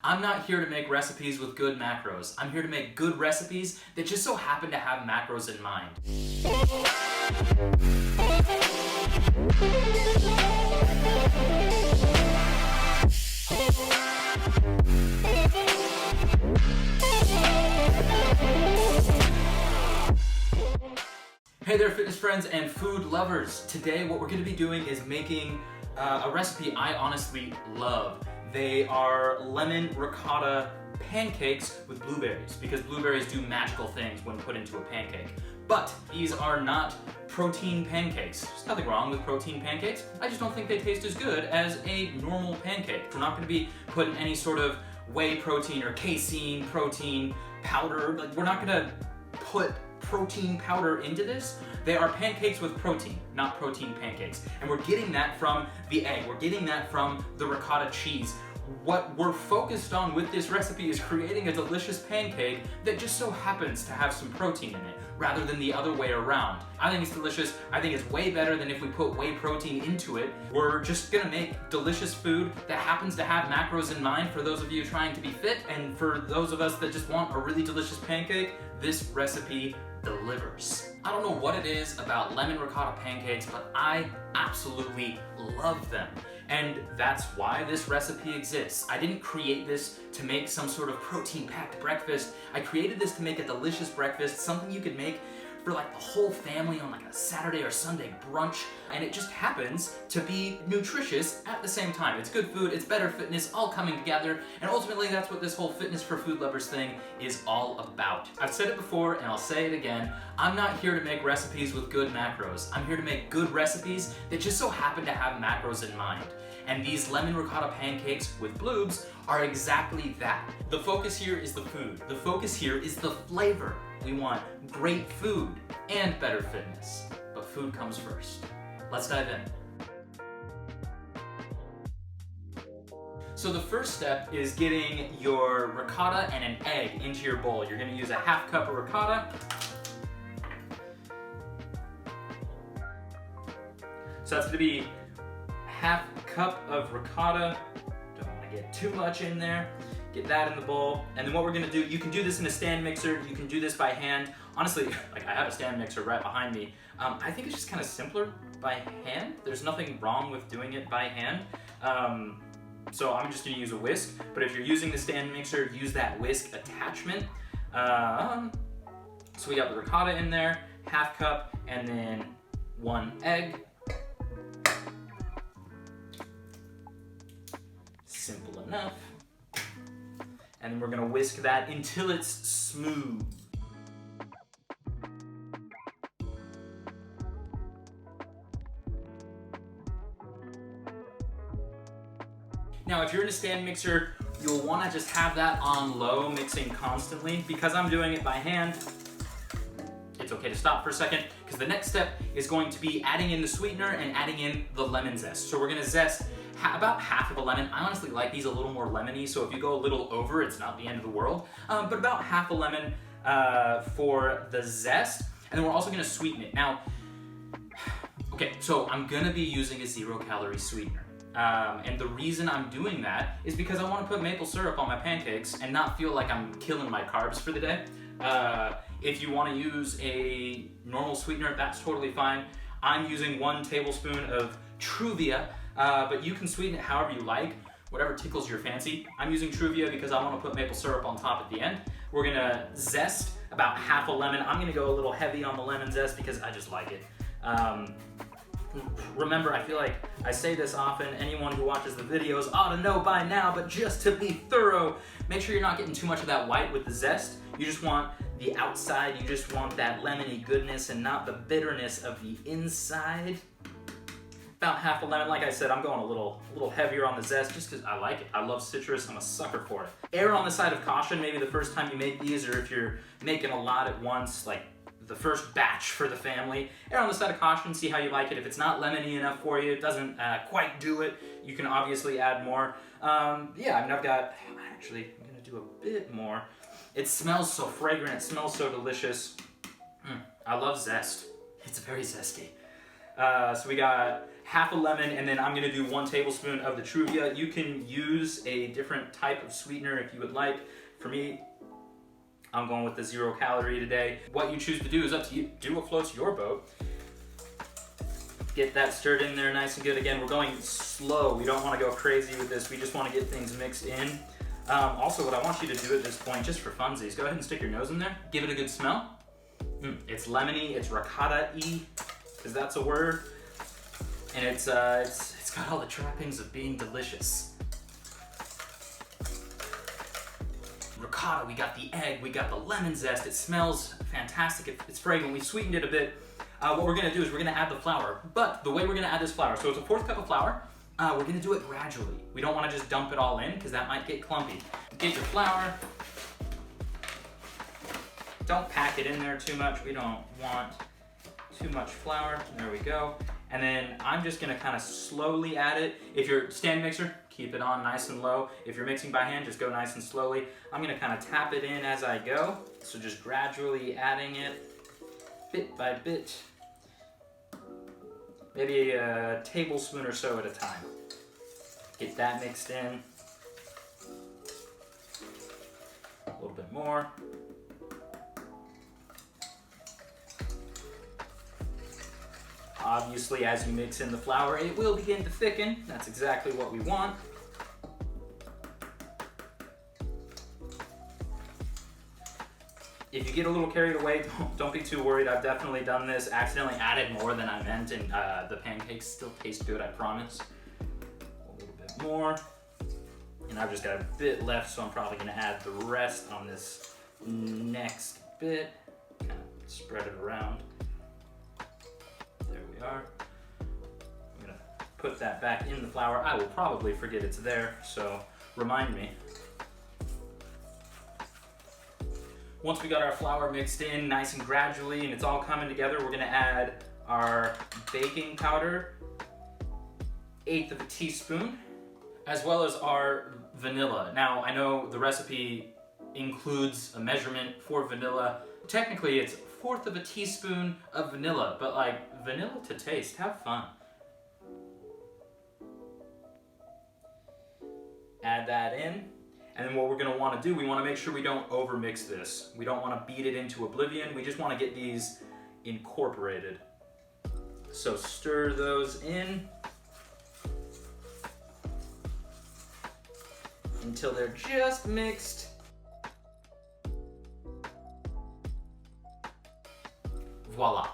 I'm not here to make recipes with good macros. I'm here to make good recipes that just so happen to have macros in mind. Hey there, fitness friends and food lovers. Today what we're going to be doing is making a recipe I honestly love. They are lemon-ricotta pancakes with blueberries, because blueberries do magical things when put into a pancake. But these are not protein pancakes. There's nothing wrong with protein pancakes. I just don't think they taste as good as a normal pancake. We're not going to be putting any sort of whey protein or casein protein powder. Like, we're not going to put protein powder into this. They are pancakes with protein, not protein pancakes. And we're getting that from the egg. We're getting that from the ricotta cheese. What we're focused on with this recipe is creating a delicious pancake that just so happens to have some protein in it, rather than the other way around. I think it's delicious. I think it's way better than if we put whey protein into it. We're just gonna make delicious food that happens to have macros in mind for those of you trying to be fit, and for those of us that just want a really delicious pancake, this recipe delivers. I don't know what it is about lemon ricotta pancakes, but I absolutely love them. And that's why this recipe exists. I didn't create this to make some sort of protein-packed breakfast. I created this to make a delicious breakfast, something you could make for like the whole family on like a Saturday or Sunday brunch, and it just happens to be nutritious at the same time. It's good food, it's better fitness, all coming together, and ultimately that's what this whole fitness for food lovers thing is all about. I've said it before and I'll say it again, I'm not here to make recipes with good macros. I'm here to make good recipes that just so happen to have macros in mind. And these lemon ricotta pancakes with bloobs are exactly that. The focus here is the food. The focus here is the flavor. We want great food and better fitness, but food comes first. Let's dive in. So the first step is getting your ricotta and an egg into your bowl. You're gonna use a half cup of ricotta. So that's gonna be half cup of ricotta. Don't want to get too much in there. Get that in the bowl. And then what we're gonna do, you can do this in a stand mixer, you can do this by hand. Honestly, like, I have a stand mixer right behind me. I think it's just kind of simpler by hand. There's nothing wrong with doing it by hand. So I'm just gonna use a whisk, but if you're using the stand mixer, use that whisk attachment. So we got the ricotta in there, half cup, and then 1 egg. Simple enough. And then we're gonna whisk that until it's smooth. Now, if you're in a stand mixer, you'll wanna just have that on low, mixing constantly. Because I'm doing it by hand, it's okay to stop for a second, because the next step is going to be adding in the sweetener and adding in the lemon zest. So we're gonna zest about half of a lemon. I honestly like these a little more lemony, so if you go a little over, it's not the end of the world. But about half a lemon for the zest, and then we're also gonna sweeten it. Now, okay, so I'm gonna be using a 0-calorie sweetener. And the reason I'm doing that is because I wanna put maple syrup on my pancakes and not feel like I'm killing my carbs for the day. If you wanna use a normal sweetener, that's totally fine. I'm using 1 tablespoon of Truvia, but you can sweeten it however you like, whatever tickles your fancy. I'm using Truvia because I want to put maple syrup on top at the end. We're gonna zest about half a lemon. I'm gonna go a little heavy on the lemon zest because I just like it. Remember, I feel like I say this often, anyone who watches the videos ought to know by now, but just to be thorough, make sure you're not getting too much of that white with the zest. You just want the outside, you just want that lemony goodness and not the bitterness of the inside. About half a lemon. Like I said, I'm going a little heavier on the zest just because I like it. I love citrus. I'm a sucker for it. Err on the side of caution, maybe the first time you make these, or if you're making a lot at once, like the first batch for the family. Err on the side of caution, see how you like it. If it's not lemony enough for you, it doesn't quite do it, you can obviously add more. Yeah, I mean, I'm gonna do a bit more. It smells so fragrant, it smells so delicious. I love zest. It's very zesty. So we got half a lemon, and then I'm gonna do 1 tablespoon of the Truvia. You can use a different type of sweetener if you would like. For me, I'm going with the 0 calorie today. What you choose to do is up to you. Do what floats your boat. Get that stirred in there nice and good. Again, we're going slow. We don't want to go crazy with this. We just want to get things mixed in. Also, what I want you to do at this point, just for funsies, go ahead and stick your nose in there. Give it a good smell. It's lemony, it's ricotta-y, because that's a word. And it's got all the trappings of being delicious. Ricotta, we got the egg, we got the lemon zest. It smells fantastic. It's fragrant. We sweetened it a bit. What we're gonna do is we're gonna add the flour. But the way we're gonna add this flour, so it's a 1/4 cup of flour. We're gonna do it gradually. We don't wanna just dump it all in because that might get clumpy. Get your flour. Don't pack it in there too much. We don't want too much flour. There we go. And then I'm just gonna kind of slowly add it. If you're stand mixer, keep it on nice and low. If you're mixing by hand, just go nice and slowly. I'm gonna kind of tap it in as I go. So just gradually adding it bit by bit. Maybe a tablespoon or so at a time. Get that mixed in. A little bit more. Obviously, as you mix in the flour, it will begin to thicken. That's exactly what we want. If you get a little carried away, don't be too worried. I've definitely done this, accidentally added more than I meant, and the pancakes still taste good, I promise. A little bit more. And I've just got a bit left, so I'm probably gonna add the rest on this next bit. Kind of spread it around. There we are. I'm gonna put that back in the flour. I will probably forget it's there, so remind me. Once we got our flour mixed in nice and gradually and it's all coming together, we're gonna add our baking powder, 1/8 of a teaspoon, as well as our vanilla. Now, I know the recipe includes a measurement for vanilla. Technically, it's 1/4 of a teaspoon of vanilla, but like vanilla to taste, have fun. Add that in. And then what we're gonna wanna do, we wanna make sure we don't overmix this. We don't wanna beat it into oblivion. We just wanna get these incorporated. So stir those in until they're just mixed. Voila.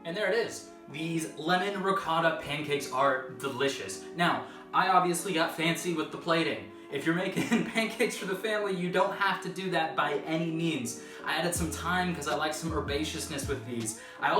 And there it is. These lemon ricotta pancakes are delicious. Now, I obviously got fancy with the plating. If you're making pancakes for the family, you don't have to do that by any means. I added some thyme because I like some herbaceousness with these. I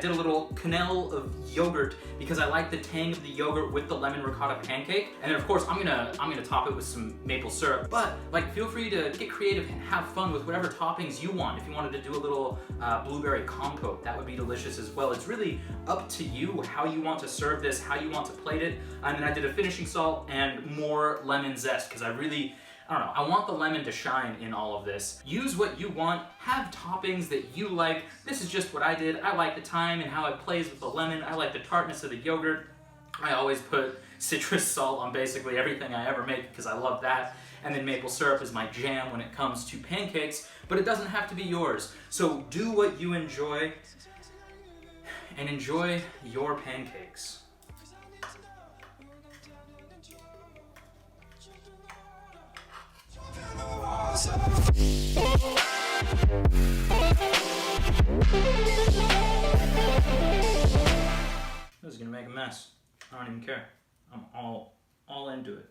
did a little quenelle of yogurt because I like the tang of the yogurt with the lemon ricotta pancake. And then of course I'm gonna top it with some maple syrup. But like, feel free to get creative and have fun with whatever toppings you want. If you wanted to do a little blueberry compote, that would be delicious as well. It's really up to you how you want to serve this, how you want to plate it. And then I did a finishing salt and more lemon zest because I don't know, I want the lemon to shine in all of this. Use what you want, have toppings that you like. This is just what I did. I like the thyme and how it plays with the lemon. I like the tartness of the yogurt. I always put citrus salt on basically everything I ever make because I love that. And then maple syrup is my jam when it comes to pancakes, but it doesn't have to be yours. So do what you enjoy and enjoy your pancakes. This is gonna make a mess. I don't even care. I'm all into it.